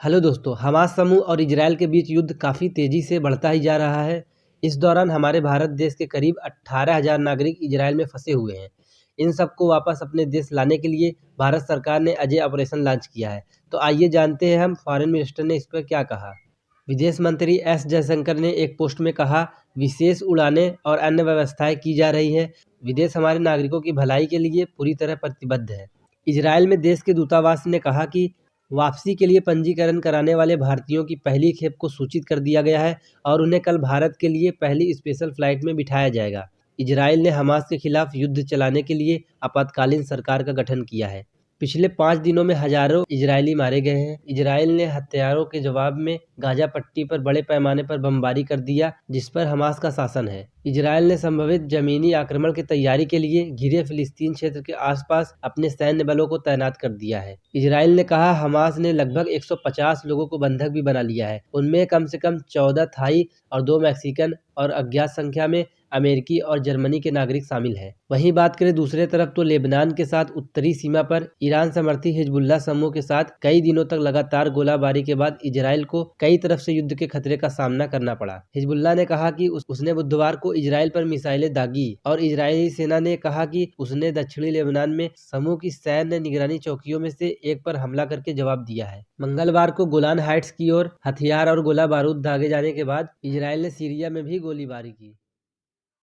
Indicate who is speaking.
Speaker 1: Hello दोस्तों, Hamas समूह और इजरायल के बीच युद्ध काफ़ी तेज़ी से बढ़ता ही जा रहा है। इस दौरान हमारे भारत देश के करीब 18,000 नागरिक इजरायल में फंसे हुए हैं। इन सबको वापस अपने देश लाने के लिए भारत सरकार ने अजय ऑपरेशन लॉन्च किया है। तो आइए जानते हैं हम फॉरेन मिनिस्टर ने इस पर क्या कहा। विदेश मंत्री एस जयशंकर ने एक पोस्ट में कहा, विशेष उड़ानें और अन्य व्यवस्थाएं की जा रही हैं। विदेश हमारे नागरिकों की भलाई के लिए पूरी तरह प्रतिबद्ध है। इजरायल में देश के दूतावास ने कहा कि वापसी के लिए पंजीकरण कराने वाले भारतीयों की पहली खेप को सूचित कर दिया गया है और उन्हें कल भारत के लिए पहली स्पेशल फ्लाइट में बिठाया जाएगा। इजरायल ने हमास के खिलाफ युद्ध चलाने के लिए आपातकालीन सरकार का गठन किया है। पिछले 5 दिनों में हजारों इजरायली मारे गए हैं। इजरायल ने हत्यारों के जवाब में गाजा पट्टी पर बड़े पैमाने पर बमबारी कर दिया, जिस पर हमास का शासन है। इजरायल ने संभवित जमीनी आक्रमण की तैयारी के लिए घिरे फिलिस्तीन क्षेत्र के आसपास अपने सैन्य बलों को तैनात कर दिया है। इजरायल ने कहा, हमास ने लगभग 150 लोगों को बंधक भी बना लिया है। उनमें कम से कम 14 थाई और 2 मैक्सिकन और अज्ञात संख्या में अमेरिकी और जर्मनी के नागरिक शामिल हैं। वहीं बात करें दूसरे तरफ तो लेबनान के साथ उत्तरी सीमा पर ईरान समर्थी हिजबुल्लाह समूह के साथ कई दिनों तक लगातार गोलाबारी के बाद इजरायल को कई तरफ से युद्ध के खतरे का सामना करना पड़ा। हिजबुल्लाह ने कहा कि उसने बुधवार को इजरायल पर मिसाइलें दागी और इजरायली सेना ने कहा कि उसने दक्षिणी लेबनान में समूह की सैन्य निगरानी चौकियों में से एक पर हमला करके जवाब दिया है। मंगलवार को गोलान हाइट्स की ओर हथियार और गोला बारूद दागे जाने के बाद इजरायल ने सीरिया में भी गोलीबारी की।